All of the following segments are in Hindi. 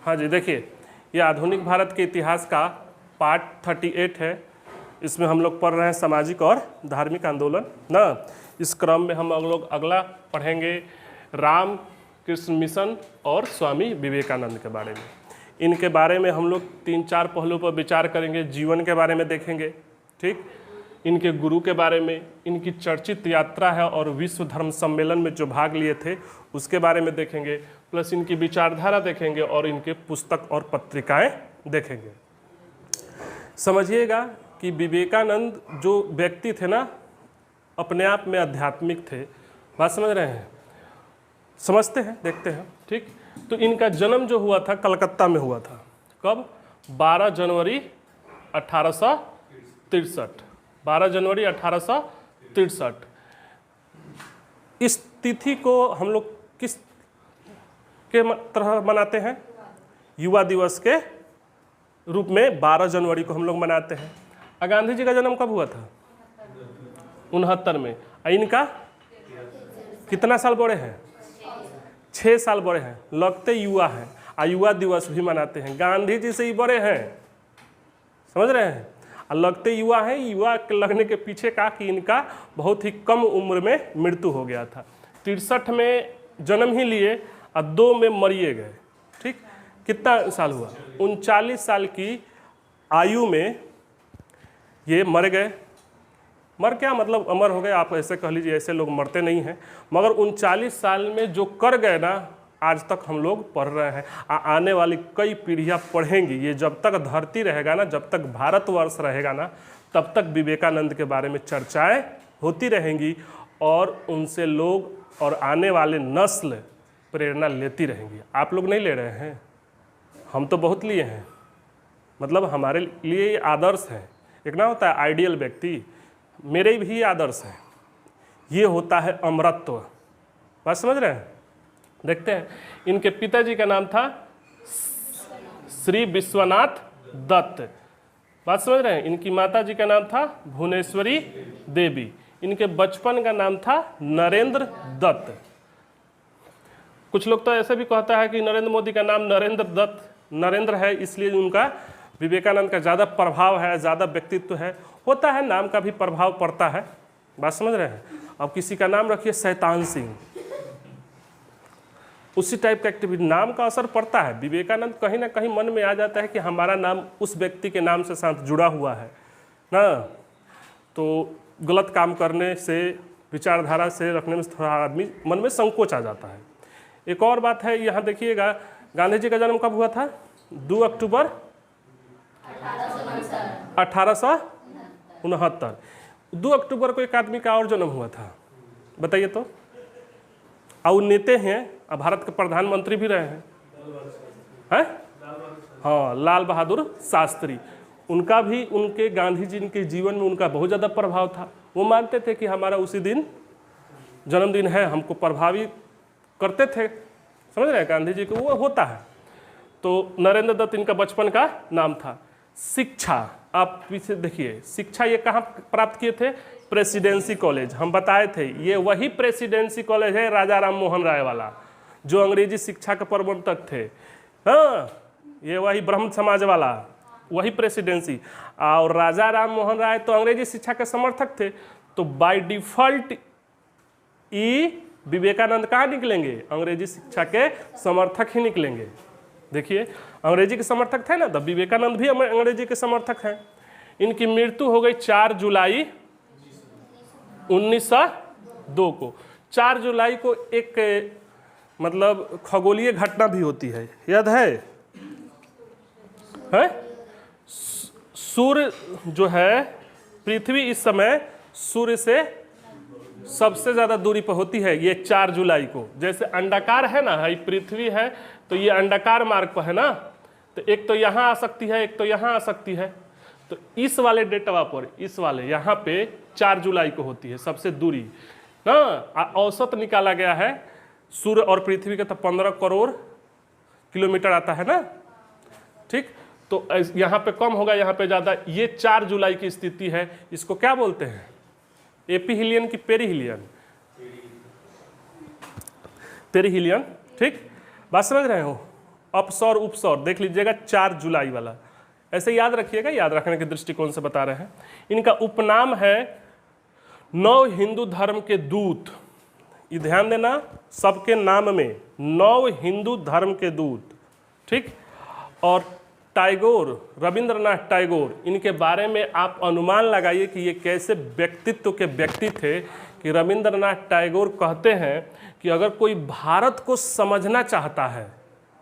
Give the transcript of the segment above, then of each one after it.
हाँ जी, देखिए ये आधुनिक भारत के इतिहास का पार्ट 38 है। इसमें हम लोग पढ़ रहे हैं सामाजिक और धार्मिक आंदोलन ना। इस क्रम में हम लोग अगला पढ़ेंगे राम कृष्ण मिशन और स्वामी विवेकानंद के बारे में। इनके बारे में हम लोग 3-4 पहलू पर विचार करेंगे। जीवन के बारे में देखेंगे, ठीक, इनके गुरु के बारे में, इनकी चर्चित यात्रा है और विश्व धर्म सम्मेलन में जो भाग लिए थे उसके बारे में देखेंगे, प्लस इनकी विचारधारा देखेंगे और इनके पुस्तक और पत्रिकाएं देखेंगे। समझिएगा कि विवेकानंद जो व्यक्ति थे ना, अपने आप में आध्यात्मिक थे। बात समझ रहे हैं? समझते हैं, देखते हैं, ठीक। तो इनका जन्म जो हुआ था कलकत्ता में हुआ था। कब? 12 जनवरी 1863। 12 जनवरी 1863। इस तिथि को हम लोग किस के तरह मनाते हैं? युवा दिवस के रूप में 12 जनवरी को हम लोग मनाते हैं। गांधी जी का जन्म कब हुआ था? 69 में। इनका कितना साल बड़े हैं? 6 साल बड़े हैं। लगते युवा हैं, युवा दिवस भी मनाते हैं। गांधी जी से ही बड़े हैं, समझ रहे हैं? लगते युवा हैं। युवा लगने के पीछे का कि इनका बहुत ही कम उम्र में मृत्यु हो गया था। 63 में जन्म ही लिए और 2 में मरिए गए, ठीक। कितना साल हुआ? 39 साल की आयु में ये मर गए। मर क्या मतलब अमर हो गए, आप ऐसे कह लीजिए, ऐसे लोग मरते नहीं हैं। मगर 39 साल में जो कर गए ना, आज तक हम लोग पढ़ रहे हैं। आने वाली कई पीढ़ियां पढ़ेंगी। ये जब तक धरती रहेगा ना, जब तक भारतवर्ष रहेगा ना, तब तक विवेकानंद के बारे में चर्चाएं होती रहेंगी और उनसे लोग और आने वाले नस्ल प्रेरणा लेती रहेंगी। आप लोग नहीं ले रहे हैं, हम तो बहुत लिए हैं। मतलब हमारे लिए ये आदर्श है। एक ना होता है आइडियल व्यक्ति, मेरे भी आदर्श हैं। ये होता है अमरत्व। बात समझ रहे हैं? देखते हैं। इनके पिताजी का नाम था श्री विश्वनाथ दत्त। बात समझ रहे हैं? इनकी माताजी का नाम था भुवनेश्वरी देवी। इनके बचपन का नाम था नरेंद्र दत्त। कुछ लोग तो ऐसे भी कहता है कि नरेंद्र मोदी का नाम नरेंद्र दत्त, नरेंद्र है, इसलिए उनका विवेकानंद का ज़्यादा प्रभाव है, ज़्यादा व्यक्तित्व है। होता है, नाम का भी प्रभाव पड़ता है। बात समझ रहे हैं? अब किसी का नाम रखिए शैतान सिंह, उसी टाइप का एक्टिविटी, नाम का असर पड़ता है। विवेकानंद कहीं ना कहीं मन में आ जाता है कि हमारा नाम उस व्यक्ति के नाम से साथ जुड़ा हुआ है ना। तो गलत काम करने से, विचारधारा से रखने में थोड़ा आदमी मन में संकोच आ जाता है। एक और बात है, यहाँ देखिएगा, गांधी जी का जन्म कब हुआ था? 2 अक्टूबर 1869। 2 अक्टूबर को एक आदमी का और जन्म हुआ था, बताइए तो। और नेता हैं, अब भारत के प्रधानमंत्री भी रहे हैं, हाँ, लाल बहादुर शास्त्री। उनका भी, उनके गांधी जी के जीवन में उनका बहुत ज़्यादा प्रभाव था। वो मानते थे कि हमारा उसी दिन जन्मदिन है, हमको प्रभावित करते थे। समझ रहे हैं? गांधी जी को वो होता है। तो नरेंद्र दत्त इनका बचपन का नाम था। शिक्षा, आप पीछे देखिए, शिक्षा ये कहाँ प्राप्त किए थे? Presidency college. हम बताए थे ये वही प्रेसिडेंसी कॉलेज है राजा राम मोहन राय वाला, जो अंग्रेजी शिक्षा के प्रवर्तक थे। हाँ, ये वही ब्रह्म समाज वाला, वही प्रेसिडेंसी। और राजा राम मोहन राय तो अंग्रेजी शिक्षा के समर्थक थे। तो बाय डिफॉल्ट विवेकानंद कहाँ निकलेंगे? अंग्रेजी शिक्षा के समर्थक ही निकलेंगे। देखिए, अंग्रेजी के समर्थक थे ना, तो विवेकानंद भी अंग्रेजी के समर्थक हैं। इनकी मृत्यु हो गई 4 जुलाई 1902 को। 4 जुलाई को एक मतलब खगोलीय घटना भी होती है, याद है? सूर्य जो है, पृथ्वी इस समय सूर्य से सबसे ज़्यादा दूरी पर होती है, ये 4 जुलाई को। जैसे अंडाकार है ना, ये पृथ्वी है, तो ये अंडाकार मार्ग पर है ना, तो एक तो यहाँ आ सकती है, एक तो यहाँ आ सकती है। तो इस वाले डेटवा पर, इस वाले यहाँ पे 4 जुलाई को होती है सबसे दूरी ना। औसत निकाला गया है सूर्य और पृथ्वी का, तो 15 करोड़ किलोमीटर आता है ना, ठीक। तो यहाँ पे कम होगा, यहाँ पे ज़्यादा। ये 4 जुलाई की स्थिति है। इसको क्या बोलते हैं? एपीहिलियन की पेरीहिलियन? पेरीहिलियन, ठीक। बात समझ रहे हो? अपसौर उपसौर देख लीजिएगा 4 जुलाई वाला, ऐसे याद रखिएगा, याद रखने के दृष्टिकोण से बता रहे हैं। इनका उपनाम है 9 हिंदू धर्म के दूत। ये ध्यान देना, सबके नाम में 9 हिंदू धर्म के दूत, ठीक। और टैगोर, रविंद्रनाथ टैगोर, इनके बारे में आप अनुमान लगाइए कि ये कैसे व्यक्तित्व के व्यक्ति थे कि रविंद्रनाथ टैगोर कहते हैं कि अगर कोई भारत को समझना चाहता है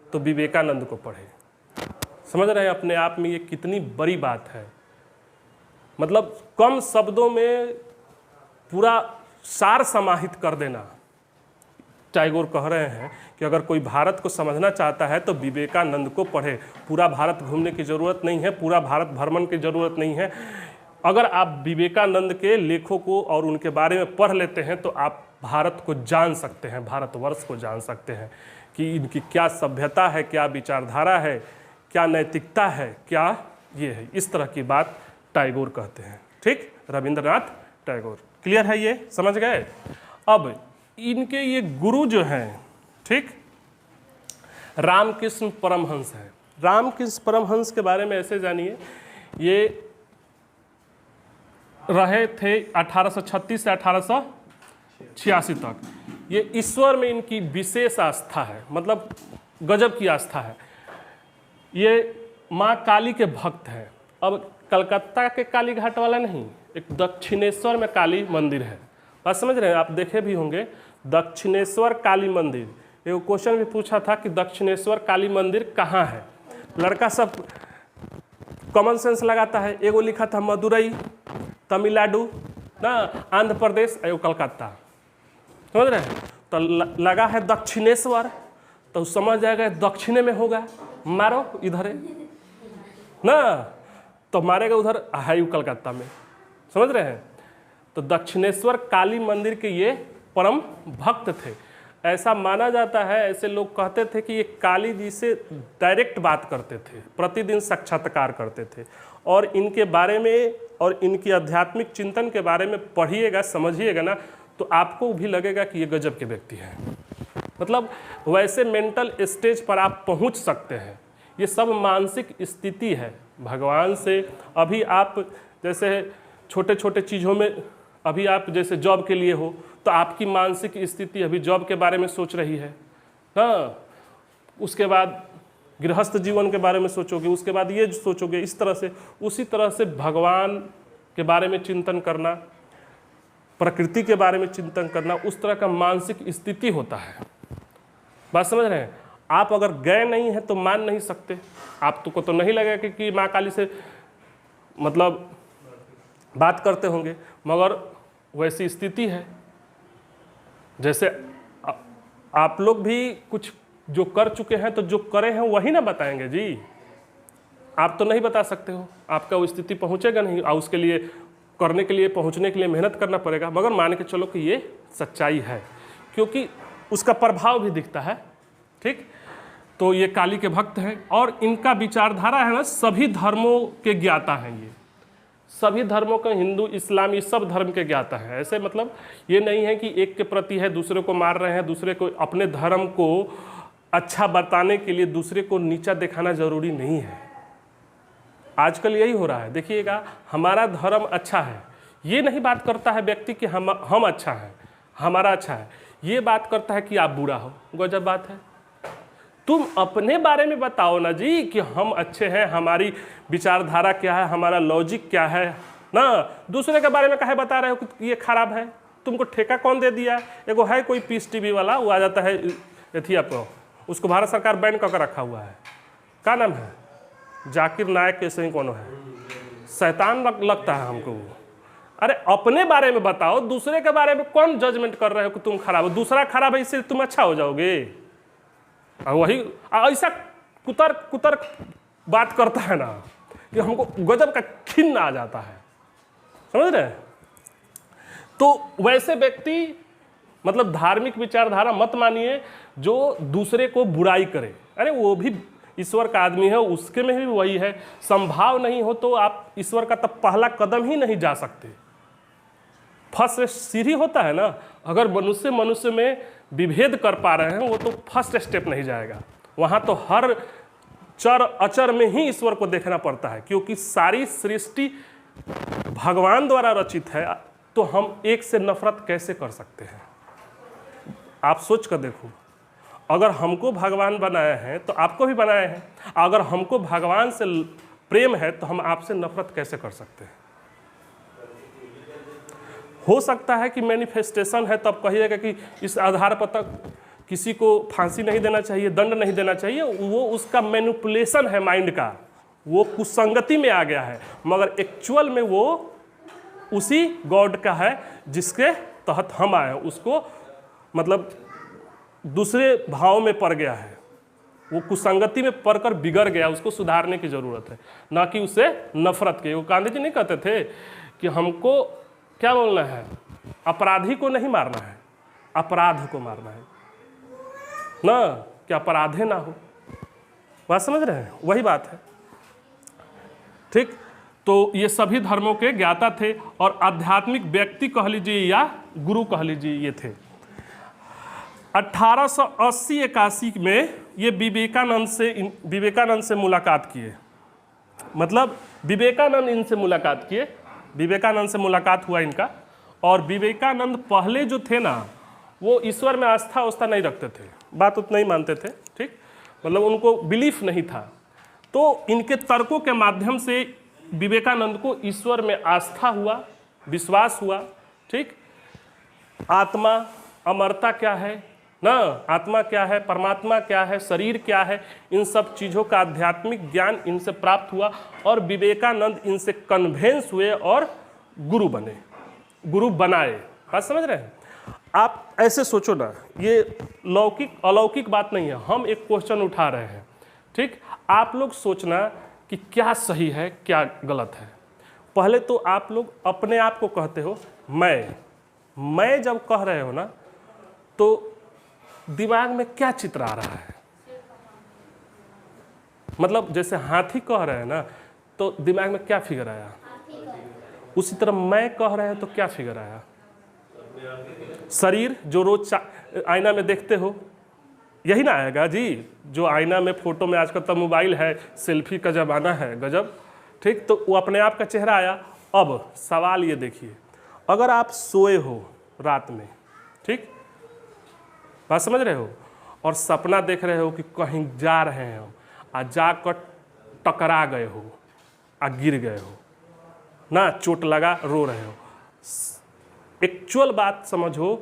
तो विवेकानंद को पढ़े। समझ रहे हैं अपने आप में ये कितनी बड़ी बात है। मतलब कम शब्दों में पूरा सार समाहित कर देना। टैगोर कह रहे हैं कि अगर कोई भारत को समझना चाहता है तो विवेकानंद को पढ़े। पूरा भारत घूमने की ज़रूरत नहीं है, पूरा भारत भ्रमण की ज़रूरत नहीं है। अगर आप विवेकानंद के लेखों को और उनके बारे में पढ़ लेते हैं तो आप भारत को जान सकते हैं, भारतवर्ष को जान सकते हैं कि इनकी क्या सभ्यता है, क्या विचारधारा है, क्या नैतिकता है, क्या ये है। इस तरह की बात टैगोर कहते हैं, ठीक। रविंद्रनाथ टैगोर, क्लियर है, ये समझ गए। अब इनके ये गुरु जो हैं, ठीक, रामकृष्ण परमहंस है। रामकृष्ण परमहंस के बारे में ऐसे जानिए, ये रहे थे 1836 से 1886 तक। ये ईश्वर में इनकी विशेष आस्था है, मतलब गजब की आस्था है। ये माँ काली के भक्त हैं। अब कलकत्ता के काली घाट वाला नहीं, एक दक्षिणेश्वर में काली मंदिर है, बात समझ रहे हैं। आप देखे भी होंगे दक्षिणेश्वर काली मंदिर। एक क्वेश्चन भी पूछा था कि दक्षिणेश्वर काली मंदिर कहाँ है। लड़का सब कॉमन सेंस लगाता है। एगो लिखा था मदुरई तमिलनाडु ना, आंध्र प्रदेश, एगो कलकत्ता, समझ रहे हैं। तो लगा है दक्षिणेश्वर, तो समझ जाएगा दक्षिणे में होगा, मारो इधर है ना, तो मारेगा उधर, है कलकत्ता में, समझ रहे हैं। तो दक्षिणेश्वर काली मंदिर के ये परम भक्त थे। ऐसा माना जाता है, ऐसे लोग कहते थे कि ये काली जी से डायरेक्ट बात करते थे, प्रतिदिन साक्षात्कार करते थे। और इनके बारे में और इनकी आध्यात्मिक चिंतन के बारे में पढ़िएगा, समझिएगा ना, तो आपको भी लगेगा कि ये गजब के व्यक्ति हैं। मतलब वैसे मेंटल स्टेज पर आप पहुंच सकते हैं। ये सब मानसिक स्थिति है भगवान से। अभी आप जैसे छोटे छोटे चीज़ों में, अभी आप जैसे जॉब के लिए हो तो आपकी मानसिक स्थिति अभी जॉब के बारे में सोच रही है, हाँ। उसके बाद गृहस्थ जीवन के बारे में सोचोगे, उसके बाद ये सोचोगे, इस तरह से। उसी तरह से भगवान के बारे में चिंतन करना, प्रकृति के बारे में चिंतन करना, उस तरह का मानसिक स्थिति होता है। बात समझ रहे हैं। आप अगर गए नहीं हैं तो मान नहीं सकते। आपको तो नहीं लगेगा कि माँ काली से मतलब बात करते होंगे, मगर वैसी स्थिति है। जैसे आप लोग भी कुछ जो कर चुके हैं तो जो करे हैं वही ना बताएंगे जी। आप तो नहीं बता सकते हो, आपका वो स्थिति पहुंचेगा नहीं, और उसके लिए करने के लिए, पहुंचने के लिए मेहनत करना पड़ेगा। मगर मान के चलो कि ये सच्चाई है, क्योंकि उसका प्रभाव भी दिखता है, ठीक। तो ये काली के भक्त हैं और इनका विचारधारा है ना, सभी धर्मों के ज्ञाता हैं। ये सभी धर्मों का, हिंदू इस्लाम, ये सब धर्म के ज्ञाता है। ऐसे मतलब ये नहीं है कि एक के प्रति है, दूसरे को मार रहे हैं, दूसरे को, अपने धर्म को अच्छा बताने के लिए दूसरे को नीचा दिखाना जरूरी नहीं है। आजकल यही हो रहा है। देखिएगा, हमारा धर्म अच्छा है, ये नहीं बात करता है व्यक्ति कि हम अच्छा हैं, हमारा अच्छा है। ये बात करता है कि आप बुरा हो। गजब बात है। तुम अपने बारे में बताओ ना जी कि हम अच्छे हैं, हमारी विचारधारा क्या है, हमारा लॉजिक क्या है ना। दूसरे के बारे में काहे बता रहे हो कि ये खराब है। तुमको ठेका कौन दे दिया? एगो है कोई पीस टीवी वाला, वो आ जाता है एथिया पर, उसको भारत सरकार बैन करके रखा हुआ है। क्या नाम है? जाकिर नायक कैसे ही कौन है, शैतान लगता है हमको वो। अरे अपने बारे में बताओ, दूसरे के बारे में कौन जजमेंट कर रहे हो कि तुम खराब हो? दूसरा खराब है इससे तुम अच्छा हो जाओगे? वही ऐसा कुतर बात करता है ना कि हमको गजब का खिन्न आ जाता है, समझ रहे हैं। तो वैसे व्यक्ति मतलब धार्मिक विचारधारा मत मानिए जो दूसरे को बुराई करे। अरे वो भी ईश्वर का आदमी है, उसके में भी वही है। संभाव नहीं हो तो आप ईश्वर का तब पहला कदम ही नहीं जा सकते। फर्स्ट सीढ़ी होता है ना, अगर मनुष्य में विभेद कर पा रहे हैं वो तो फर्स्ट स्टेप नहीं जाएगा। वहाँ तो हर चर अचर में ही ईश्वर को देखना पड़ता है, क्योंकि सारी सृष्टि भगवान द्वारा रचित है। तो हम एक से नफरत कैसे कर सकते हैं? आप सोच कर देखो, अगर हमको भगवान बनाया है तो आपको भी बनाया है। अगर हमको भगवान से प्रेम है तो हम आपसे नफरत कैसे कर सकते हैं? हो सकता है कि मैनिफेस्टेशन है, तब कहिएगा कि इस आधार पर तक किसी को फांसी नहीं देना चाहिए, दंड नहीं देना चाहिए, वो उसका मैनिपुलेशन है माइंड का, वो कुसंगति में आ गया है। मगर एक्चुअल में वो उसी गॉड का है जिसके तहत हम आए हैं। उसको मतलब दूसरे भाव में पड़ गया है, वो कुसंगति में पड़कर बिगड़ गया, उसको सुधारने की ज़रूरत है, ना कि उसे नफरत की। वो गांधी जी नहीं कहते थे कि हमको क्या बोलना है, अपराधी को नहीं मारना है, अपराध को मारना है ना, कि अपराधे ना हो। बात समझ रहे हैं? वही बात है। ठीक, तो ये सभी धर्मों के ज्ञाता थे और आध्यात्मिक व्यक्ति कह लीजिए या गुरु कह लीजिए ये थे। 1880-81 में ये विवेकानंद से मुलाकात किए, मतलब विवेकानंद इनसे मुलाकात किए, विवेकानंद से मुलाकात हुआ इनका। और विवेकानंद पहले जो थे ना, वो ईश्वर में आस्था नहीं रखते थे, बात उतना ही मानते थे। ठीक, मतलब उनको बिलीफ नहीं था। तो इनके तर्कों के माध्यम से विवेकानंद को ईश्वर में आस्था हुआ, विश्वास हुआ। ठीक, आत्मा, अमरता क्या है ना, आत्मा क्या है, परमात्मा क्या है, शरीर क्या है, इन सब चीज़ों का आध्यात्मिक ज्ञान इनसे प्राप्त हुआ और विवेकानंद इनसे कन्वेंस हुए और गुरु बने, गुरु बनाए। बात समझ रहे हैं? आप ऐसे सोचो ना, ये लौकिक अलौकिक बात नहीं है, हम एक क्वेश्चन उठा रहे हैं। ठीक, आप लोग सोचना कि क्या सही है क्या गलत है। पहले तो आप लोग अपने आप को कहते हो मैं जब कह रहे हो ना, तो दिमाग में क्या चित्र आ रहा है? मतलब जैसे हाथी कह रहे हैं ना, तो दिमाग में क्या फिगर आया? उसी तरह मैं कह रहे हैं तो क्या फिगर आया? शरीर जो रोज आईना में देखते हो, यही ना आएगा जी। जो आईना में फोटो में आजकल तो मोबाइल है, सेल्फी का जमाना है, गजब। ठीक, तो वो अपने आप का चेहरा आया। अब सवाल ये देखिए, अगर आप सोए हो रात में, ठीक, बात समझ रहे हो, और सपना देख रहे हो कि कहीं जा रहे हो, और जाकर टकरा गए हो, आ गिर गए हो ना, चोट लगा, रो रहे हो। एक्चुअल बात समझो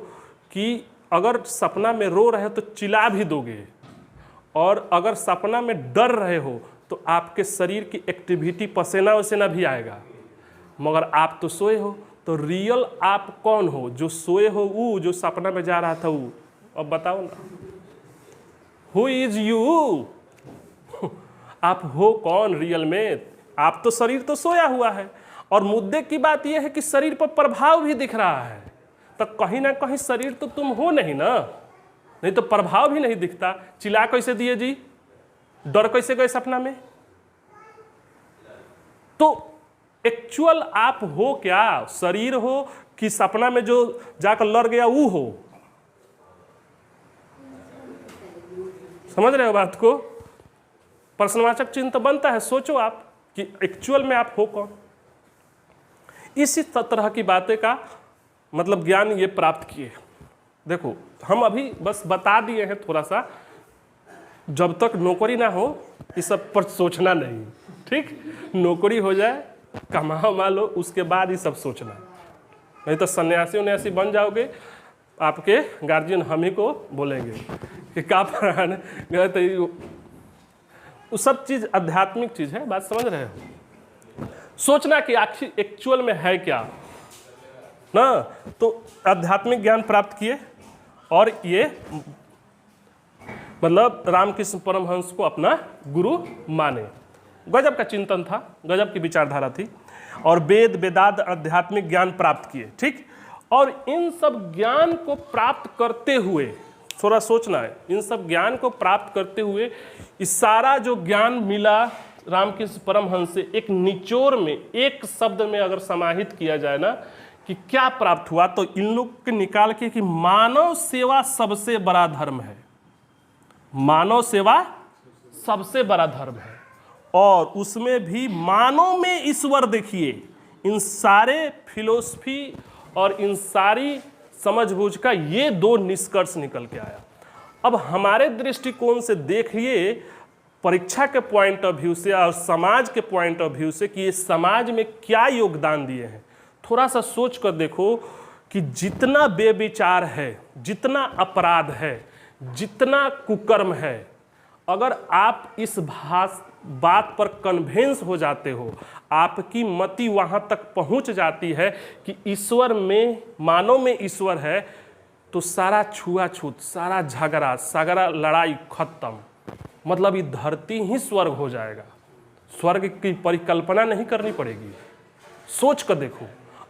कि अगर सपना में रो रहे हो तो चिल्ला भी दोगे, और अगर सपना में डर रहे हो तो आपके शरीर की एक्टिविटी, पसीना वसीना भी आएगा। मगर आप तो सोए हो, तो रियल आप कौन हो? जो सोए हो, वो जो सपना में जा रहा था वो। अब बताओ ना, हु इज यू? आप हो कौन रियल में? आप तो शरीर तो सोया हुआ है। और मुद्दे की बात यह है कि शरीर पर प्रभाव भी दिख रहा है, तो कहीं ना कहीं शरीर तो तुम हो नहीं ना, नहीं तो प्रभाव भी नहीं दिखता। चिल्ला कैसे दिए जी? डर कैसे गए सपना में? तो एक्चुअल आप हो क्या? शरीर हो कि सपना में जो जाकर लड़ गया वो हो? समझ रहे हो बात को? प्रश्नवाचक चिन्ह तो बनता है। सोचो आप कि एक्चुअल में आप हो कौन। इसी तरह की बातें का मतलब ज्ञान ये प्राप्त किए। देखो, हम अभी बस बता दिए हैं थोड़ा सा, जब तक नौकरी ना हो इस सब पर सोचना नहीं। ठीक, नौकरी हो जाए, कमा लो, उसके बाद ये सब सोचना। नहीं तो सन्यासी उन्यासी बन जाओगे, आपके गार्जियन हम ही को बोलेंगे कि क्या पढ़ाने गए थे। वो सब चीज़ आध्यात्मिक चीज़ है, बात समझ रहे हो? सोचना कि आखिर एक्चुअल में है क्या ना। तो आध्यात्मिक ज्ञान प्राप्त किए और ये मतलब रामकृष्ण परमहंस को अपना गुरु माने। गजब का चिंतन था, गजब की विचारधारा थी। और वेद वेदांत आध्यात्मिक ज्ञान प्राप्त किए। ठीक, और इन सब ज्ञान को प्राप्त करते हुए, थोड़ा सोचना है, इन सब ज्ञान को प्राप्त करते हुए इस सारा जो ज्ञान मिला रामकृष्ण परमहंस से, एक निचोड़ में, एक शब्द में अगर समाहित किया जाए ना कि क्या प्राप्त हुआ, तो इन लोग के निकाल के कि मानव सेवा सबसे बड़ा धर्म है। मानव सेवा सबसे बड़ा धर्म है, और उसमें भी मानव में ईश्वर। देखिए इन सारे फिलोसफी और इन सारी समझबूझ का ये दो निष्कर्ष निकल के आया। अब हमारे दृष्टिकोण से देखिए, परीक्षा के पॉइंट ऑफ व्यू से और समाज के पॉइंट ऑफ व्यू से, कि ये समाज में क्या योगदान दिए हैं। थोड़ा सा सोच कर देखो कि जितना बेविचार है, जितना अपराध है, जितना कुकर्म है, अगर आप इस बात पर कन्विंस हो जाते हो, आपकी मति वहाँ तक पहुँच जाती है कि ईश्वर में, मानव में ईश्वर है, तो सारा छुआछूत, सारा झगड़ा, सारा लड़ाई खत्म। मतलब ये धरती ही स्वर्ग हो जाएगा, स्वर्ग की परिकल्पना नहीं करनी पड़ेगी। सोच कर देखो,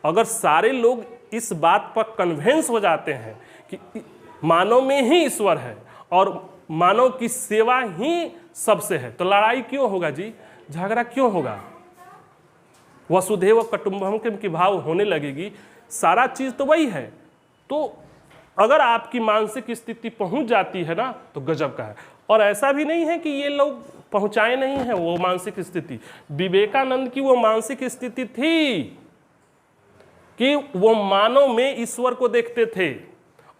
अगर सारे लोग इस बात पर कन्विंस हो जाते हैं कि मानव में ही ईश्वर है और मानव की सेवा ही सबसे है, तो लड़ाई क्यों होगा जी, झगड़ा क्यों होगा? वसुधैव कुटुंबकम की भाव होने लगेगी, सारा चीज तो वही है। तो अगर आपकी मानसिक स्थिति पहुंच जाती है ना, तो गजब का है। और ऐसा भी नहीं है कि ये लोग पहुंचाए नहीं है वो मानसिक स्थिति। विवेकानंद की वो मानसिक स्थिति थी कि वो मानव में ईश्वर को देखते थे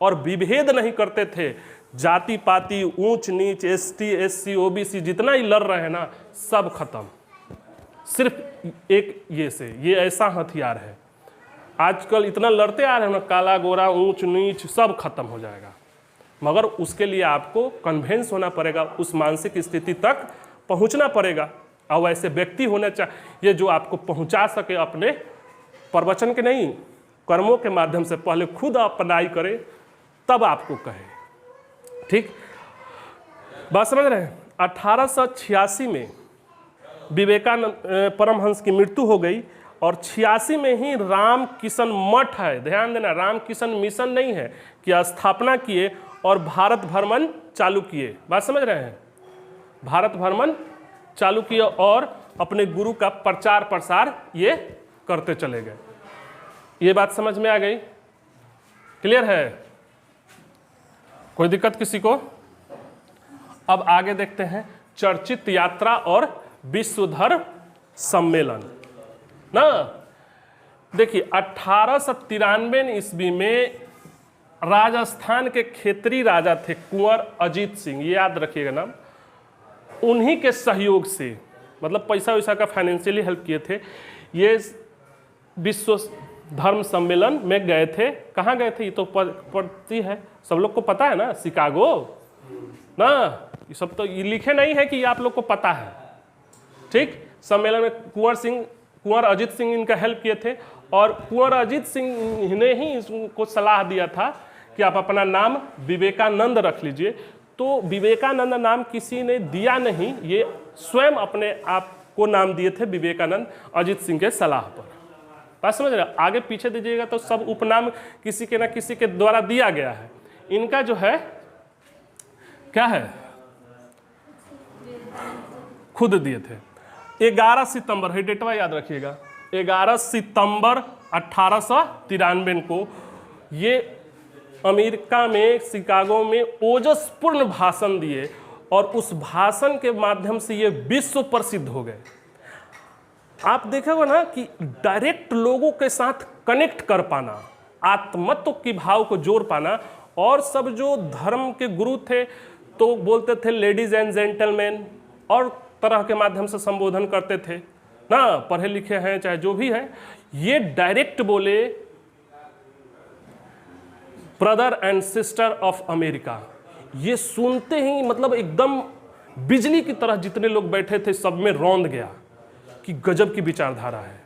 और विभेद नहीं करते थे। जाति पाति, ऊंच नीच, एसटी एससी ओबीसी जितना ही लड़ रहे हैं ना, सब खत्म। सिर्फ एक ये ऐसा हथियार है। आजकल इतना लड़ते आ रहे हैं ना, काला गोरा, ऊंच नीच, सब खत्म हो जाएगा। मगर उसके लिए आपको कन्विंस होना पड़ेगा, उस मानसिक स्थिति तक पहुंचना पड़ेगा। और वैसे व्यक्ति होना चाहिए जो आपको पहुंचा सके, अपने प्रवचन के नहीं, कर्मों के माध्यम से पहले खुद अपनाई करे, तब आपको कहे। ठीक बात समझ रहे हैं? 1886 में विवेकानंद परमहंस की मृत्यु हो गई, और 86 में ही रामकिशन मठ है, ध्यान देना, रामकिशन मिशन नहीं है, कि स्थापना किए और भारत भ्रमण चालू किए। बात समझ रहे हैं? भारत भ्रमण चालू किए और अपने गुरु का प्रचार प्रसार ये करते चले गए। ये बात समझ में आ गई? क्लियर है? कोई दिक्कत किसी को? अब आगे देखते हैं चर्चित यात्रा और विश्व धर्म सम्मेलन ना। देखिए 1893 ईस्वी में राजस्थान के क्षेत्रीय राजा थे कुंवर अजीत सिंह, ये याद रखिएगा नाम। उन्हीं के सहयोग से, मतलब पैसा वैसा का फाइनेंशियली हेल्प किए थे, ये विश्व धर्म सम्मेलन में गए थे। कहाँ गए थे ये तो पढ़ती है, सब लोग को पता है ना, शिकागो ना। ये सब तो ये लिखे नहीं है कि ये आप लोग को पता है। ठीक, सम्मेलन में कुंवर अजीत सिंह इनका हेल्प किए थे, और कुंवर अजीत सिंह ने ही इसको सलाह दिया था कि आप अपना नाम विवेकानंद रख लीजिए। तो विवेकानंद नाम किसी ने दिया नहीं, ये स्वयं अपने आप को नाम दिए थे विवेकानंद, अजीत सिंह के सलाह पर। बात समझ रहे? आगे पीछे दीजिएगा तो सब उपनाम किसी के ना किसी के द्वारा दिया गया है। इनका जो है क्या है, खुद दिए थे। 11 सितंबर है, डेटवा याद रखिएगा, 11 सितंबर 1893 को ये अमेरिका में शिकागो में ओजस्पूर्ण भाषण दिए, और उस भाषण के माध्यम से ये विश्व प्रसिद्ध हो गए। आप देखोगे ना कि डायरेक्ट लोगों के साथ कनेक्ट कर पाना, आत्मत्व की भाव को जोड़ पाना। और सब जो धर्म के गुरु थे तो बोलते थे लेडीज एंड जेंटलमैन, और तरह के माध्यम से संबोधन करते थे ना, पढ़े लिखे हैं चाहे जो भी है। ये डायरेक्ट बोले brother and sister of America. ये सुनते ही मतलब एकदम बिजली की तरह जितने लोग बैठे थे सब में रौंद गया कि गजब की विचारधारा है।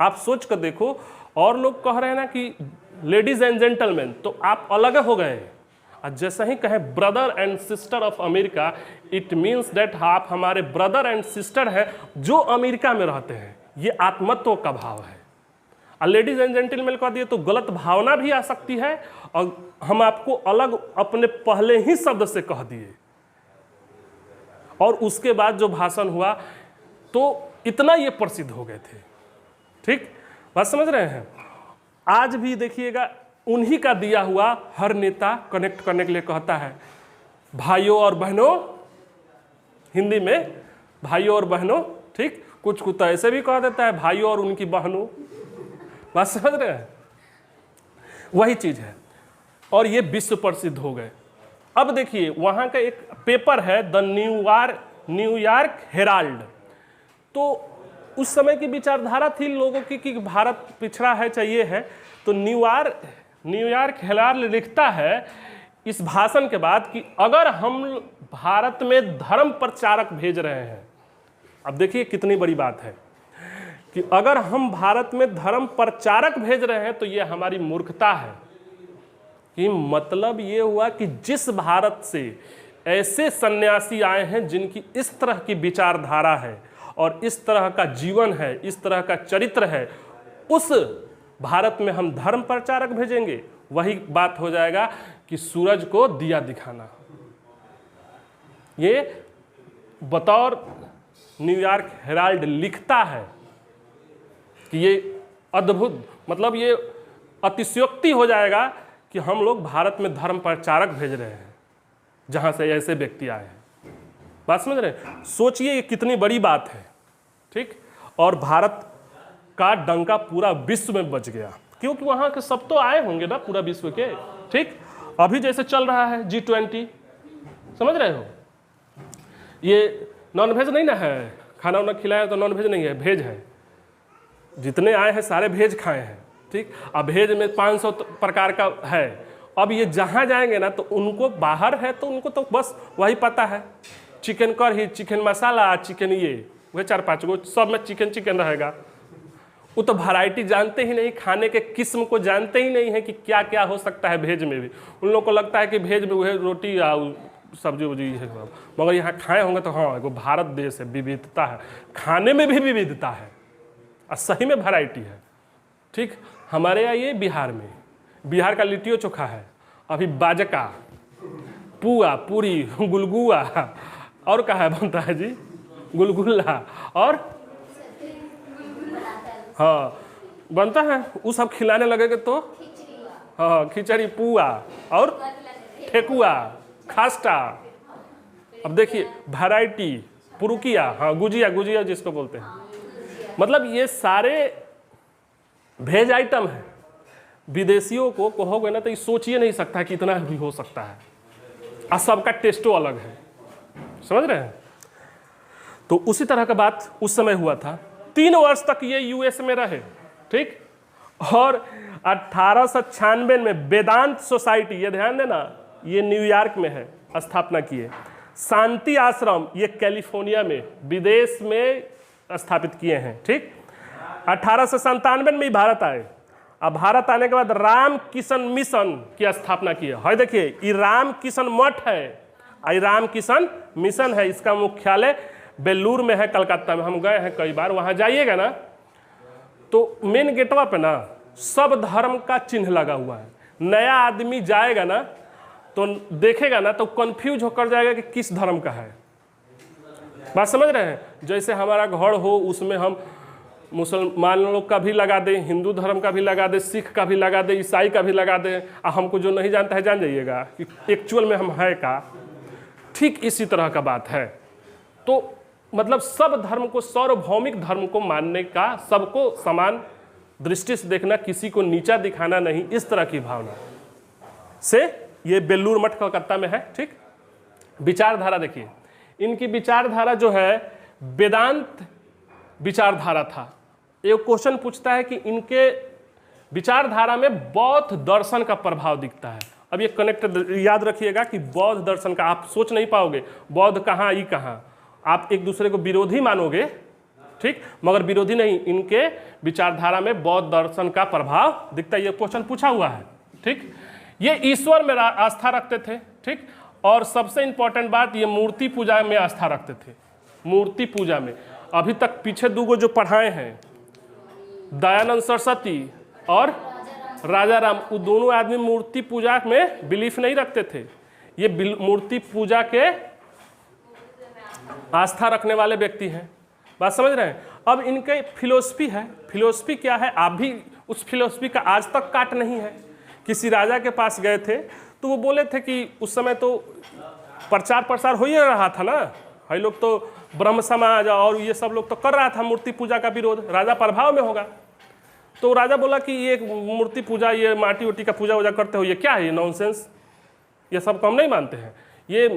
आप सोच कर देखो, और लोग कह रहे हैं ना कि लेडीज एंड जेंटलमैन, तो आप अलग हो गए। और जैसा ही कहें brother and sister of America, it means that आप हमारे ब्रदर एंड सिस्टर हैं जो अमेरिका में रहते हैं। ये आत्मत्व का भाव है। और लेडीज एंड जेंटलमैन कह दिए तो गलत भावना भी आ सकती है, और हम आपको अलग अपने पहले ही शब्द से कह दिए। और उसके बाद जो भाषण हुआ तो इतना ये प्रसिद्ध हो गए थे। ठीक बात समझ रहे हैं? आज भी देखिएगा उन्हीं का दिया हुआ हर नेता कनेक्ट करने के लिए कहता है, भाइयों और बहनों हिंदी में भाइयों और बहनों, ठीक। कुछ कुछ तो ऐसे भी कह देता है भाइयों और उनकी बहनों, बात समझ रहे हैं, वही चीज है। और ये विश्व प्रसिद्ध हो गए। अब देखिए वहां का एक पेपर है द न्यूयॉर्क हेराल्ड। तो उस समय की विचारधारा थी लोगों की कि भारत पिछड़ा है, चाहिए है। तो न्यूयॉर्क हेराल्ड लिखता है इस भाषण के बाद कि अगर हम भारत में धर्म प्रचारक भेज रहे हैं, अब देखिए कितनी बड़ी बात है कि अगर हम भारत में धर्म प्रचारक भेज रहे हैं तो ये हमारी मूर्खता है। कि मतलब ये हुआ कि जिस भारत से ऐसे सन्यासी आए हैं जिनकी इस तरह की विचारधारा है और इस तरह का जीवन है, इस तरह का चरित्र है, उस भारत में हम धर्म प्रचारक भेजेंगे। वही बात हो जाएगा कि सूरज को दिया दिखाना। ये बतौर न्यूयॉर्क हेराल्ड लिखता है कि ये अद्भुत, मतलब ये अतिशयोक्ति हो जाएगा कि हम लोग भारत में धर्म प्रचारक भेज रहे हैं जहां से ऐसे व्यक्ति आए हैं। बात समझ रहे हैं? सोचिए ये कितनी बड़ी बात है, ठीक। और भारत का डंका पूरा विश्व में बज गया, क्योंकि वहां के सब तो आए होंगे ना पूरा विश्व के, ठीक। अभी जैसे चल रहा है G20, समझ रहे हो, ये नॉनवेज नहीं ना है, खाना वाना खिलाया तो नॉनवेज नहीं है, भेज है। जितने आए हैं सारे भेज खाए हैं, ठीक। अब भेज में 500 प्रकार का है। अब ये जहाँ जाएंगे ना तो उनको बाहर है तो उनको तो बस वही पता है, चिकन कढ़ी, चिकन मसाला, चिकन ये, वह 4-5 गो सब में चिकन चिकन रहेगा। वो तो वैरायटी जानते ही नहीं, खाने के किस्म को जानते ही नहीं है कि क्या क्या हो सकता है भेज में भी। उन लोगों को लगता है कि भेज में वह रोटी या सब्जी वब्जी है, मगर यहाँ खाए होंगे तो हाँ एगो भारत देश है, विविधता है, खाने में भी विविधता है और सही में वैरायटी है, ठीक। हमारे यहाँ ये बिहार का लिट्टियो चोखा है, अभी बाजका, पुआ, पूरी, गुलगुआ, और कहाँ बनता है जी, गुलगुल्ला, और हाँ बनता है। वो सब खिलाने लगेगा तो हाँ खिचड़ी, पुआ और ठेकुआ, खास्टा। अब देखिए वैरायटी, पुरुकिया, हाँ गुजिया जिसको बोलते हैं, मतलब ये सारे भेज आइटम है। विदेशियों को कहोगे ना तो ये सोचिए नहीं सकता कि इतना भी हो सकता है, और सबका टेस्टो अलग है, समझ रहे हैं। तो उसी तरह का बात उस समय हुआ था। 3 वर्ष तक ये यूएस में रहे, ठीक। और 1896 में वेदांत सोसाइटी, ये ध्यान देना, ये न्यूयॉर्क में है, स्थापना किए। शांति आश्रम ये कैलिफोर्निया में, विदेश में स्थापित किए हैं, ठीक। 1897 में ही भारत आए। अब भारत आने के बाद राम किशन मिशन की स्थापना की है। देखिए ये राम किशन मठ है, ये राम किशन मिशन है। इसका मुख्यालय बेल्लूर में है, कलकत्ता में। हम गए हैं कई बार, वहाँ जाइएगा ना तो मेन गेटवा पे ना सब धर्म का चिन्ह लगा हुआ है। नया आदमी जाएगा ना तो देखेगा ना तो कंफ्यूज होकर जाएगा कि किस धर्म का है। बात समझ रहे हैं? जैसे हमारा घर हो उसमें हम मुसलमान लोग का भी लगा दें, हिंदू धर्म का भी लगा दें, सिख का भी लगा दें, ईसाई का भी लगा दें, और हमको जो नहीं जानता है जान जाइएगा कि एक्चुअल में हम है का। ठीक इसी तरह का बात है। तो मतलब सब धर्म को, सार्वभौमिक धर्म को मानने का, सबको समान दृष्टि से देखना, किसी को नीचा दिखाना नहीं, इस तरह की भावना से ये बेल्लूर मठ कलकत्ता में है, ठीक। विचारधारा देखिए, इनकी विचारधारा जो है वेदांत विचारधारा था। एक क्वेश्चन पूछता है कि इनके विचारधारा में बौद्ध दर्शन का प्रभाव दिखता है। अब ये कनेक्ट याद रखिएगा कि बौद्ध दर्शन का, आप सोच नहीं पाओगे बौद्ध कहाँ ई कहाँ, आप एक दूसरे को विरोधी मानोगे, ठीक, मगर विरोधी नहीं, इनके विचारधारा में बौद्ध दर्शन का प्रभाव दिखता है। ये क्वेश्चन पूछा हुआ है, ठीक। ये ईश्वर में आस्था रखते थे, ठीक। और सबसे इंपॉर्टेंट बात, ये मूर्ति पूजा में आस्था रखते थे। मूर्ति पूजा में अभी तक पीछे 2 जो पढ़ाए हैं, दयानंद सरस्वती और राजा राम, वो दोनों आदमी मूर्ति पूजा में बिलीफ नहीं रखते थे। ये मूर्ति पूजा के आस्था रखने वाले व्यक्ति हैं। बात समझ रहे हैं? अब इनके फिलोसफी है। फिलोसफी क्या है? आप भी उस फिलोसफी का आज तक काट नहीं है। किसी राजा के पास गए थे तो वो बोले थे कि उस समय तो प्रचार प्रसार हो ही रहा था ना, भाई लोग तो ब्रह्म समाज और ये सब लोग तो कर रहा था मूर्ति पूजा का विरोध, राजा प्रभाव में होगा। तो राजा बोला कि ये मूर्ति पूजा, ये माटी उटी का पूजा वूजा करते हो, ये क्या है, ये नॉनसेंस, ये सब हम नहीं मानते हैं। ये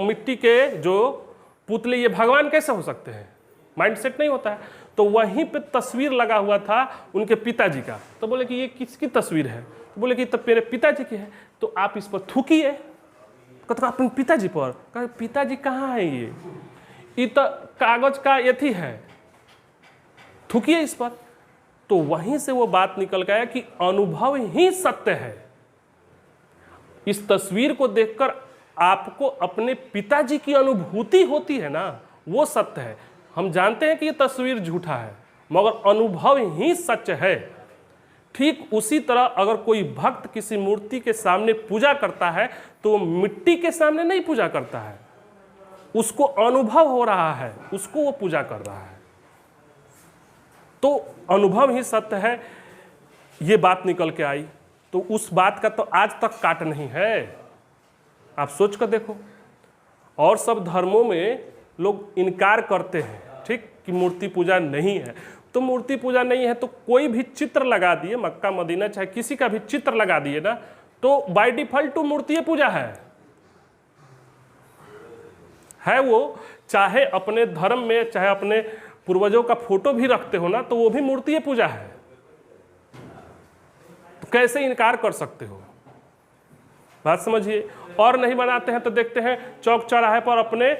मिट्टी के जो पुतले, ये भगवान कैसे हो सकते हैं, माइंडसेट नहीं होता है। तो वहीं पे तस्वीर लगा हुआ था उनके पिताजी का। तो बोले कि ये किसकी तस्वीर है, तो बोले कि तब मेरे पिताजी की है, तो आप इस पर थूकिए। कहते अपने पिताजी पर, कहा पिताजी कहाँ है, ये तो कागज का यथी है, थूकिए इस पर। तो वहीं से वो बात निकल गया कि अनुभव ही सत्य है। इस तस्वीर को देखकर आपको अपने पिताजी की अनुभूति होती है ना, वो सत्य है। हम जानते हैं कि ये तस्वीर झूठा है, मगर अनुभव ही सच है। ठीक उसी तरह अगर कोई भक्त किसी मूर्ति के सामने पूजा करता है तो वो मिट्टी के सामने नहीं पूजा करता है, उसको अनुभव हो रहा है, उसको वो पूजा कर रहा है। तो अनुभव ही सत्य है, ये बात निकल के आई। तो उस बात का तो आज तक काट नहीं है। आप सोच कर देखो, और सब धर्मों में लोग इनकार करते हैं, ठीक, कि मूर्ति पूजा नहीं है। तो मूर्ति पूजा नहीं है तो कोई भी चित्र लगा दिए, मक्का मदीना चाहे किसी का भी चित्र लगा दिए ना, तो बाय डिफॉल्ट तो मूर्ति पूजा है वो। चाहे अपने धर्म में, चाहे अपने पूर्वजों का फोटो भी रखते हो ना, तो वो भी मूर्ति पूजा है। तो कैसे इनकार कर सकते हो, बात समझिए। और नहीं बनाते हैं तो देखते हैं चौक चौराहे पर अपने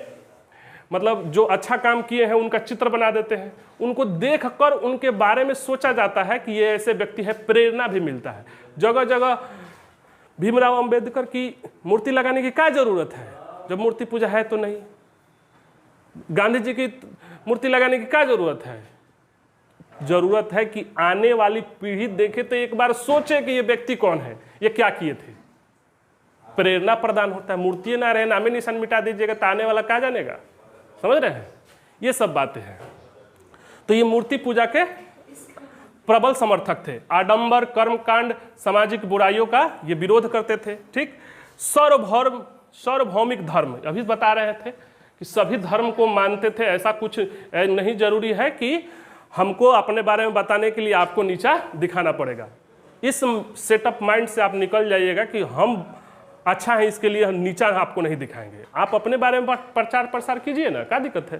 मतलब जो अच्छा काम किए हैं उनका चित्र बना देते हैं। उनको देखकर उनके बारे में सोचा जाता है कि ये ऐसे व्यक्ति है, प्रेरणा भी मिलता है। जगह जगह भीमराव अंबेडकर की मूर्ति लगाने की क्या जरूरत है जब मूर्ति पूजा है तो नहीं। गांधी जी की मूर्ति लगाने की क्या जरूरत है। जरूरत है कि आने वाली पीढ़ी देखे तो एक बार सोचे कि ये व्यक्ति कौन है, ये क्या किए थे। प्रेरणा प्रदान होता है। मूर्ति ना रहे, नामे निशान मिटा दीजिएगा तो आने वाला क्या जानेगा, समझ रहे हैं। ये सब बातें हैं। तो ये मूर्ति पूजा के प्रबल समर्थक थे। आडंबर, कर्मकांड, सामाजिक बुराइयों का ये विरोध करते थे। ठीक, सार्वभौमिक धर्म अभी बता रहे थे कि सभी धर्म को मानते थे। ऐसा कुछ नहीं जरूरी है कि हमको अपने बारे में बताने के लिए आपको नीचा दिखाना पड़ेगा। इस सेटअप माइंड से आप निकल जाइएगा कि हम अच्छा है, इसके लिए हम नीचा आपको नहीं दिखाएंगे। आप अपने बारे में प्रचार प्रसार कीजिए ना, क्या दिक्कत है।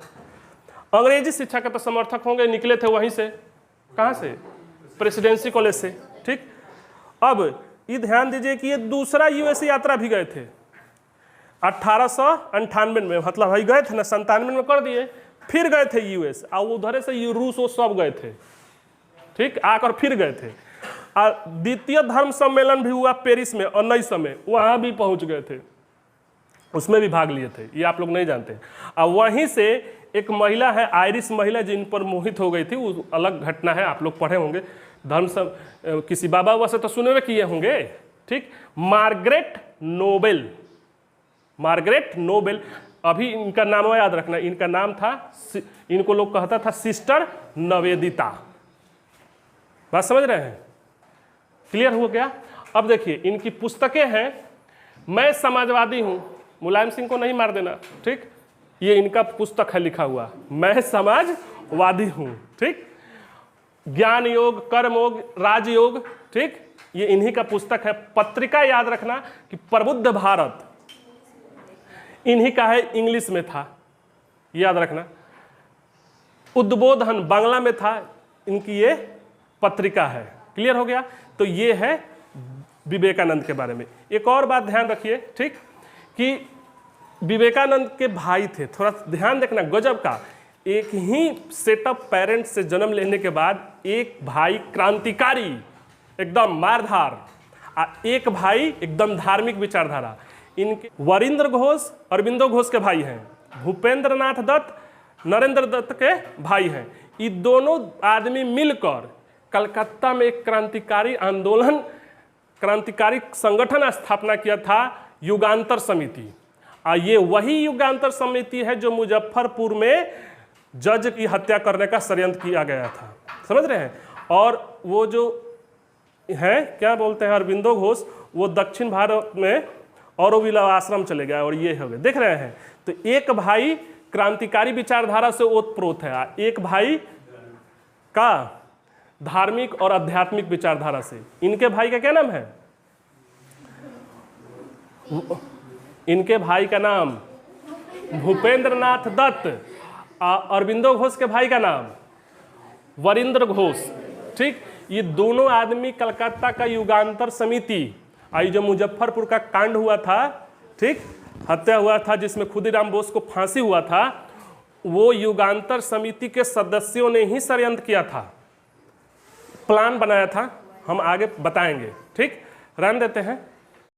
अंग्रेजी शिक्षा के तो समर्थक होंगे, निकले थे वहीं से, कहाँ से, प्रेसिडेंसी कॉलेज से। ठीक, अब ये ध्यान दीजिए कि ये दूसरा यूएस यात्रा भी गए थे 1898 में, मतलब भाई गए थे ना, 97 में कर दिए, फिर गए थे यूएस, और उधर से रूस वो सब गए थे। ठीक, आकर फिर गए थे। द्वितीय धर्म सम्मेलन भी हुआ पेरिस में 1900 में, वहां भी पहुंच गए थे, उसमें भी भाग लिए थे, ये आप लोग नहीं जानते। और वहीं से एक महिला है, आयरिश महिला, जिन पर मोहित हो गई थी, वो अलग घटना है, आप लोग पढ़े होंगे धर्म सब, किसी बाबा वैसे तो सुने हुए किए होंगे। ठीक, मार्गरेट नोबेल, अभी इनका नाम याद रखना, इनका नाम था, इनको लोग कहता था सिस्टर नवेदिता। बात समझ रहे हैं, क्लियर हो गया। अब देखिए इनकी पुस्तकें हैं, मैं समाजवादी हूं, मुलायम सिंह को नहीं मार देना। ठीक, ये इनका पुस्तक है लिखा हुआ, मैं समाजवादी हूं। ठीक, ज्ञान योग, कर्म योग, राजयोग। ठीक, ये इन्हीं का पुस्तक है। पत्रिका याद रखना कि प्रबुद्ध भारत इन्हीं का है, इंग्लिश में था, याद रखना। उद्बोधन बांग्ला में था, इनकी ये पत्रिका है। क्लियर हो गया। तो ये है विवेकानंद के बारे में। एक और बात ध्यान रखिए, ठीक, कि विवेकानंद के भाई थे, थोड़ा ध्यान देखना, गजब का। एक ही सेटअप पेरेंट्स से जन्म लेने के बाद एक भाई क्रांतिकारी एकदम मारधार, एक भाई एकदम धार्मिक विचारधारा। इनके वरिंद्र घोष अरविंदो घोष के भाई हैं, भूपेंद्र नाथ दत्त नरेंद्र दत्त के भाई हैं। ये दोनों आदमी मिलकर कलकत्ता में एक क्रांतिकारी आंदोलन, क्रांतिकारी संगठन स्थापना किया था, युगांतर समिति। और ये वही युगांतर समिति है जो मुजफ्फरपुर में जज की हत्या करने का षड्यंत्र किया गया था, समझ रहे हैं। और वो जो है क्या बोलते हैं अरविंदो घोष, वो दक्षिण भारत में औरविला आश्रम चले गए और ये हो गए, देख रहे हैं। तो एक भाई क्रांतिकारी विचारधारा से ओतप्रोत है, एक भाई का धार्मिक और आध्यात्मिक विचारधारा से। इनके भाई का क्या नाम है? इनके भाई का नाम भूपेंद्र नाथ दत्त, अरविंदो घोष के भाई का नाम वरिंद्र घोष। ठीक, ये दोनों आदमी कलकत्ता का युगांतर समिति, आई जो मुजफ्फरपुर का कांड हुआ था, ठीक, हत्या हुआ था जिसमें खुदीराम बोस को फांसी हुआ था, वो युगांतर समिति के सदस्यों ने ही षड्यंत्र किया था, प्लान बनाया था। हम आगे बताएंगे, ठीक, रहने देते हैं।